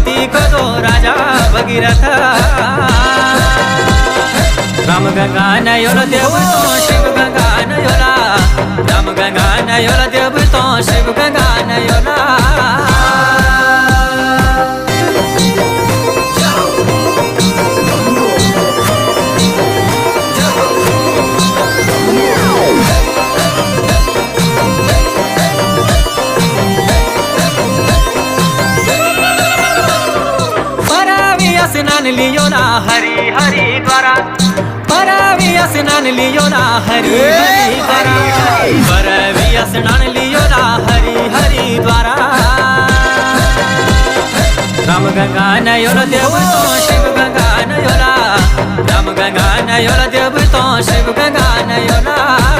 भक्ति करो राजा भगीरथ राम गंगा नयोला देव तो शिव गंगा नयोला राम गंगा नयोला देव तो शिव गंगा नयोला स्नान लियो ना हरि हरि द्वारा परवी स्नान लियो ना हरि हरि द्वारा परवी स्नान लियो ना हरि हरि द्वारा राम गंगा नयोला देव तो शिव गंगा नयोला राम गंगा नयोला देव तो शिव गंगा नयोला